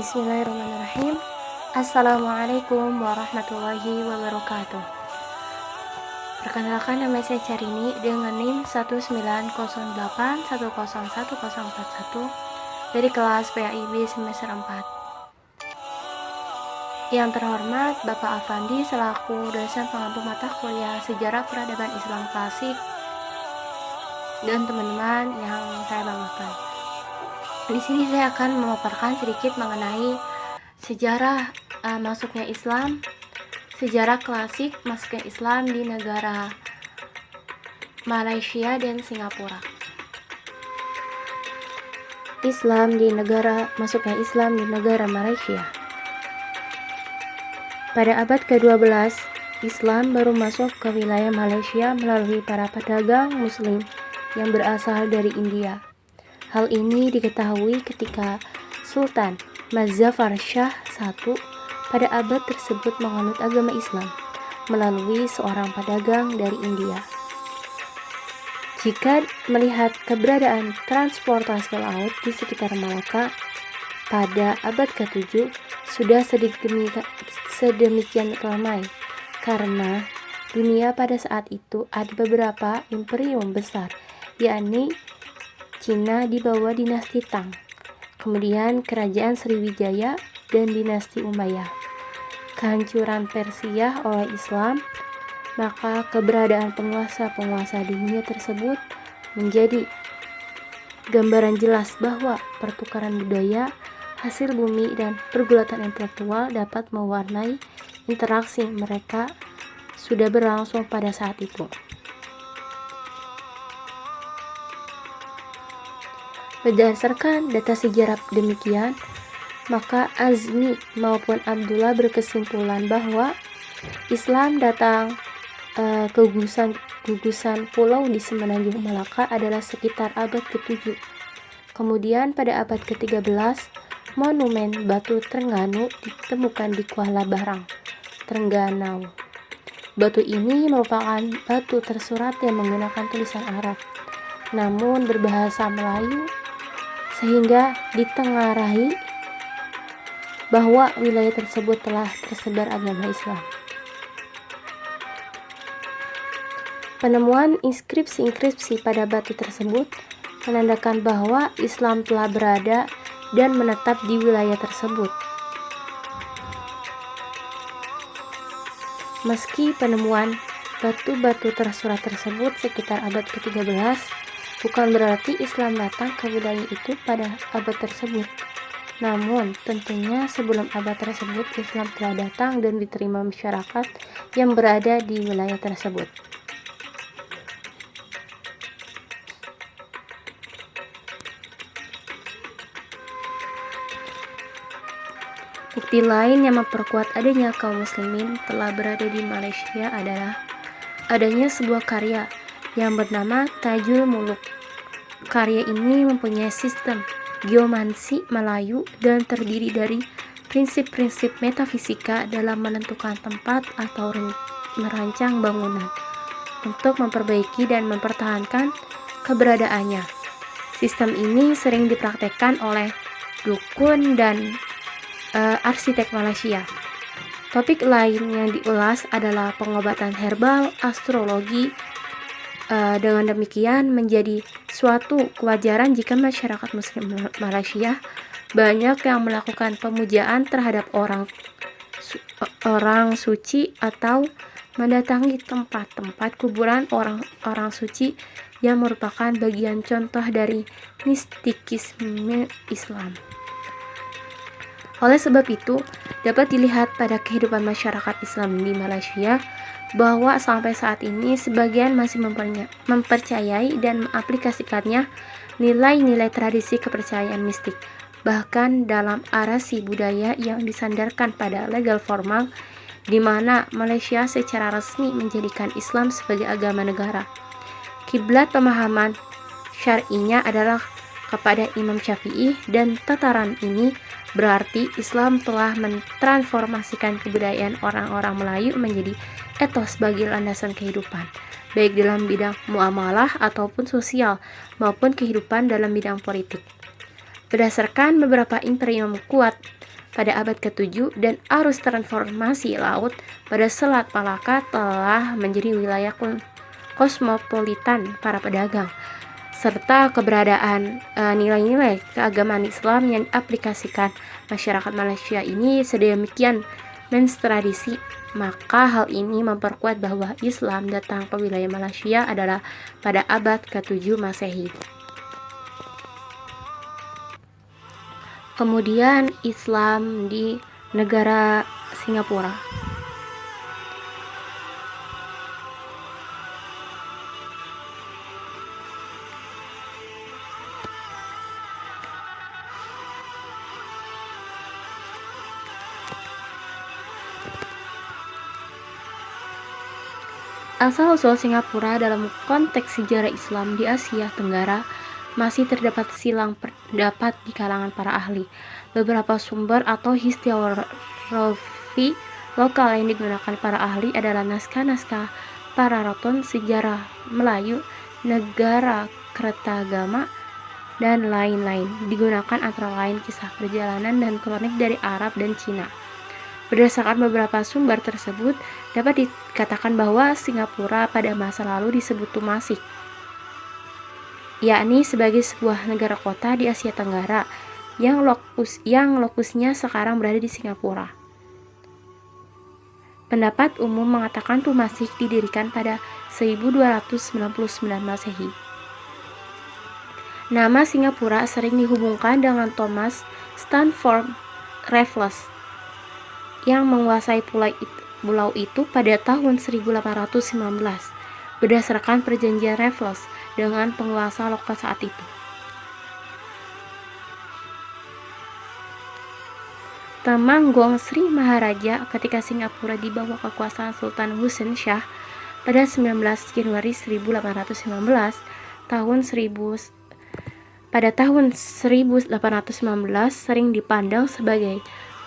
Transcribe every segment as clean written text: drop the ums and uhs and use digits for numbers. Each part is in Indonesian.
Bismillahirrahmanirrahim. Assalamualaikum warahmatullahi wabarakatuh. Perkenalkan, nama saya Carini dengan NIM 19081011041 dari kelas PAIB semester 4. Yang terhormat Bapak Afandi selaku dosen pengampu mata kuliah Sejarah Peradaban Islam Klasik dan teman-teman yang saya banggakan. Di sini saya akan memaparkan sedikit mengenai sejarah masuknya Islam, sejarah klasik masuknya Islam di negara Malaysia dan Singapura. Masuknya Islam di negara Malaysia. Pada abad ke-12, Islam baru masuk ke wilayah Malaysia melalui para pedagang Muslim yang berasal dari India. Hal ini diketahui ketika Sultan Muzaffar Shah I pada abad tersebut menganut agama Islam melalui seorang pedagang dari India. Jika melihat keberadaan transportasi laut di sekitar Malaka pada abad ke-7 sudah sedemikian ramai karena dunia pada saat itu ada beberapa imperium besar, yakni Cina di bawah dinasti Tang, kemudian kerajaan Sriwijaya dan dinasti Umayyah, kehancuran Persia oleh Islam, maka keberadaan penguasa-penguasa dunia tersebut menjadi gambaran jelas bahwa pertukaran budaya, hasil bumi, dan pergulatan intelektual dapat mewarnai interaksi mereka sudah berlangsung pada saat itu. Berdasarkan data sejarah demikian, maka Azmi maupun Abdullah berkesimpulan bahwa Islam datang ke gugusan pulau di semenanjung Malaka adalah sekitar abad ke-7. Kemudian pada abad ke-13, monumen batu Trengganu ditemukan di Kuala Barang, Trengganu. Batu ini merupakan batu tersurat yang menggunakan tulisan Arab, namun berbahasa Melayu, sehingga ditengarai bahwa wilayah tersebut telah tersebar agama Islam. Penemuan inskripsi-inskripsi pada batu tersebut menandakan bahwa Islam telah berada dan menetap di wilayah tersebut. Meski penemuan batu-batu tersurat tersebut sekitar abad ke-13, bukan berarti Islam datang ke wilayah itu pada abad tersebut. Namun, tentunya sebelum abad tersebut Islam telah datang dan diterima masyarakat yang berada di wilayah tersebut. Bukti lain yang memperkuat adanya kaum muslimin telah berada di Malaysia adalah adanya sebuah karya yang bernama Tajul Muluk. Karya ini mempunyai sistem geomansi Melayu dan terdiri dari prinsip-prinsip metafisika dalam menentukan tempat atau merancang bangunan untuk memperbaiki dan mempertahankan keberadaannya. Sistem ini sering dipraktekkan oleh dukun dan arsitek Malaysia. Topik lain yang diulas adalah pengobatan herbal, astrologi. Dengan demikian menjadi suatu kewajaran jika masyarakat muslim Malaysia banyak yang melakukan pemujaan terhadap orang suci atau mendatangi tempat-tempat kuburan orang suci yang merupakan bagian contoh dari mistikisme Islam. Oleh sebab itu, dapat dilihat pada kehidupan masyarakat Islam di Malaysia bahwa sampai saat ini sebagian masih mempercayai dan mengaplikasikannya nilai-nilai tradisi kepercayaan mistik, bahkan dalam arasi budaya yang disandarkan pada legal formal, di mana Malaysia secara resmi menjadikan Islam sebagai agama negara. Kiblat pemahaman syar'inya adalah kepada Imam Syafi'i, dan tataran ini berarti Islam telah mentransformasikan kebudayaan orang-orang Melayu menjadi etos bagi landasan kehidupan, baik dalam bidang muamalah ataupun sosial, maupun kehidupan dalam bidang politik. Berdasarkan beberapa imperium kuat pada abad ke-7 dan arus transformasi laut pada Selat Malaka telah menjadi wilayah kosmopolitan para pedagang, serta keberadaan nilai-nilai keagamaan Islam yang diaplikasikan masyarakat Malaysia ini sedemikian menstradisi, maka hal ini memperkuat bahwa Islam datang ke wilayah Malaysia adalah pada abad ke-7 Masehi. Kemudian Islam di negara Singapura. Asal-usul Singapura dalam konteks sejarah Islam di Asia Tenggara masih terdapat silang pendapat di kalangan para ahli. Beberapa sumber atau historiografi lokal yang digunakan para ahli adalah naskah-naskah para raton sejarah Melayu, negara Kertagama, dan lain-lain. Digunakan antara lain kisah perjalanan dan kronik dari Arab dan Cina. Berdasarkan beberapa sumber tersebut, dapat dikatakan bahwa Singapura pada masa lalu disebut Tumasik, yakni sebagai sebuah negara kota di Asia Tenggara yang lokusnya sekarang berada di Singapura. Pendapat umum mengatakan Tumasik didirikan pada 1299 Masehi. Nama Singapura sering dihubungkan dengan Thomas Stamford Raffles yang menguasai pulau itu pada tahun 1819 berdasarkan perjanjian Raffles dengan penguasa lokal saat itu. Temanggung Sri Maharaja ketika Singapura di bawah kekuasaan Sultan Hussein Shah pada 19 Januari 1819 pada tahun 1819 sering dipandang sebagai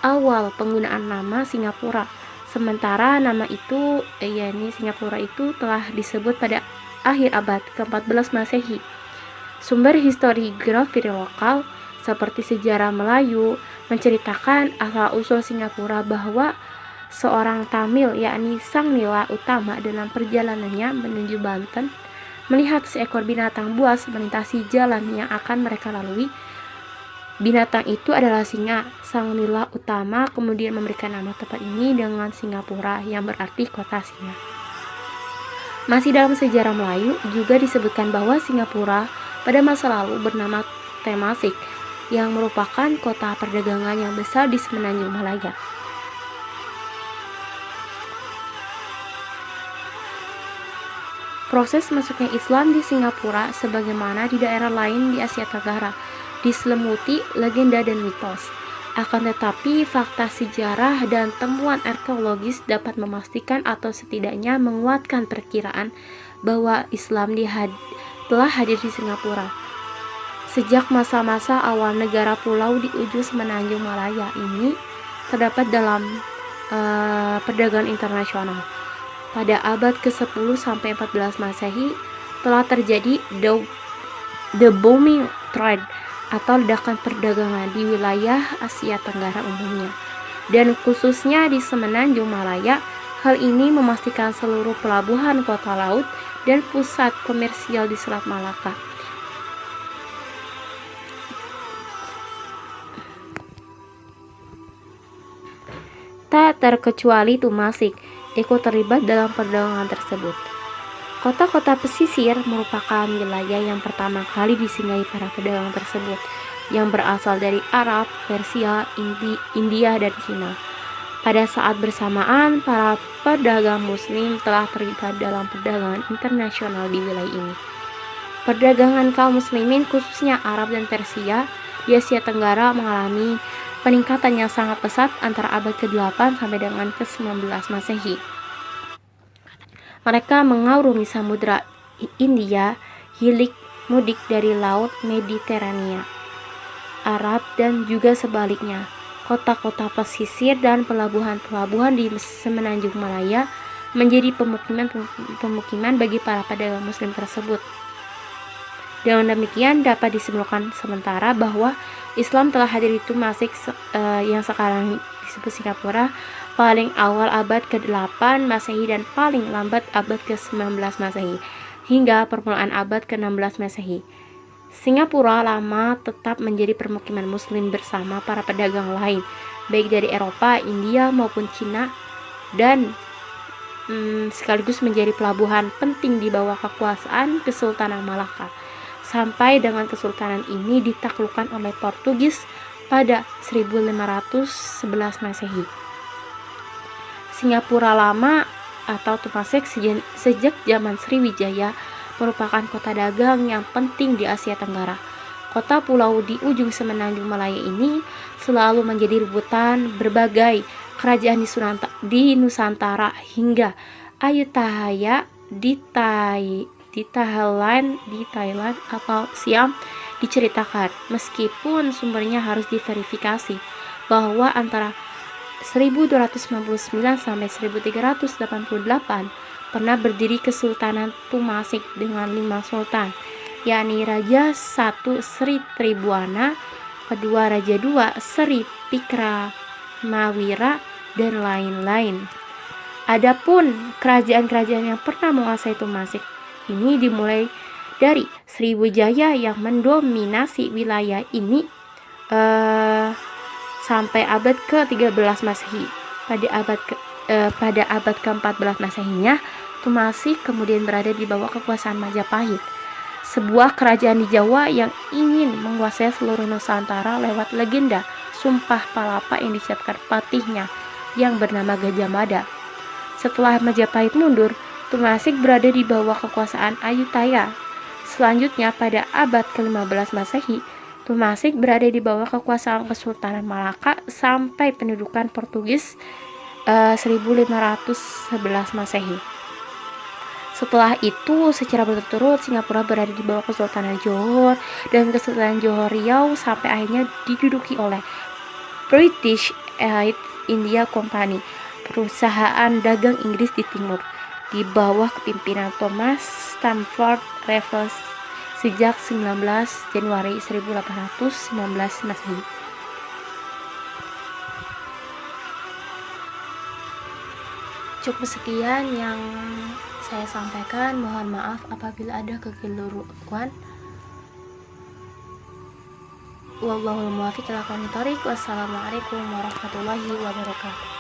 awal penggunaan nama Singapura. Sementara nama itu, yakni Singapura itu telah disebut pada akhir abad ke-14 Masehi. Sumber historiografi lokal seperti sejarah Melayu menceritakan asal-usul Singapura bahwa seorang Tamil, yakni Sang Nila Utama, dalam perjalanannya menuju Banten melihat seekor binatang buas melintasi jalan yang akan mereka lalui. Binatang itu adalah singa. Sang Nila Utama kemudian memberikan nama tempat ini dengan Singapura, yang berarti kota singa. Masih dalam sejarah Melayu juga disebutkan bahwa Singapura pada masa lalu bernama Temasek, yang merupakan kota perdagangan yang besar di semenanjung Malaya. Proses masuknya Islam di Singapura sebagaimana di daerah lain di Asia Tenggara diselimuti legenda dan mitos. Akan tetapi, fakta sejarah dan temuan arkeologis dapat memastikan atau setidaknya menguatkan perkiraan bahwa Islam telah hadir di Singapura sejak masa-masa awal negara pulau di ujung semenanjung Malaya ini terdapat dalam perdagangan internasional. Pada abad ke-10 sampai 14 Masehi telah terjadi the booming trade atau ledakan perdagangan di wilayah Asia Tenggara umumnya, dan khususnya di semenanjung Malaya. Hal ini memastikan seluruh pelabuhan kota laut dan pusat komersial di Selat Malaka tak terkecuali Tumasik ikut terlibat dalam perdagangan tersebut. Kota-kota pesisir merupakan wilayah yang pertama kali disinggahi para pedagang tersebut, yang berasal dari Arab, Persia, India, dan Cina. Pada saat bersamaan, para pedagang Muslim telah terlibat dalam perdagangan internasional di wilayah ini. Perdagangan kaum Muslimin, khususnya Arab dan Persia, di Asia Tenggara mengalami peningkatan yang sangat pesat antara abad ke-8 sampai dengan ke-19 Masehi. Mereka mengarungi Samudra India, hilik mudik dari Laut Mediterania, Arab, dan juga sebaliknya. Kota-kota pesisir dan pelabuhan-pelabuhan di semenanjung Malaya menjadi pemukiman bagi para pedagang Muslim tersebut. Dengan demikian dapat disimpulkan sementara bahwa Islam telah hadir di Temasek yang sekarang disebut Singapura paling awal abad ke-8 Masehi dan paling lambat abad ke-19 Masehi hingga permulaan abad ke-16 Masehi. Singapura lama tetap menjadi permukiman muslim bersama para pedagang lain, baik dari Eropa, India maupun Cina, dan sekaligus menjadi pelabuhan penting di bawah kekuasaan Kesultanan Malaka. Sampai dengan kesultanan ini ditaklukkan oleh Portugis pada 1511 Masehi. Singapura lama atau Temasek sejak zaman Sriwijaya merupakan kota dagang yang penting di Asia Tenggara. Kota pulau di ujung semenanjung Malaya ini selalu menjadi rebutan berbagai kerajaan di Nusantara hingga Ayutthaya di Thailand atau Siam diceritakan, meskipun sumbernya harus diverifikasi, bahwa antara 1299 sampai 1388 pernah berdiri Kesultanan Temasek dengan 5 sultan, yakni Raja 1 Sri Tribuana, kedua Raja 2 Sri Pikramawira, dan lain-lain. Adapun kerajaan-kerajaan yang pernah menguasai Temasek ini dimulai dari Sriwijaya yang mendominasi wilayah ini sampai abad ke-13 Masehi. Pada abad ke-14 Masehinya, Temasek kemudian berada di bawah kekuasaan Majapahit, sebuah kerajaan di Jawa yang ingin menguasai seluruh Nusantara lewat legenda Sumpah Palapa yang disiapkan patihnya yang bernama Gajah Mada. Setelah Majapahit mundur, Temasek berada di bawah kekuasaan Ayutthaya. Selanjutnya pada abad ke-15 Masehi, Temasek berada di bawah kekuasaan Kesultanan Malaka sampai pendudukan Portugis 1511 Masehi. Setelah itu, secara berturut-turut Singapura berada di bawah Kesultanan Johor dan Kesultanan Johor Riau sampai akhirnya diduduki oleh British East India Company, perusahaan dagang Inggris di timur, di bawah kepemimpinan Thomas Stamford Raffles sejak 19 Januari 1819 Masehi. Cukup sekian yang saya sampaikan. Mohon maaf apabila ada kekeliruan. Wallahul muwaffiq ila aqwamit thoriq. Wassalamualaikum warahmatullahi wabarakatuh.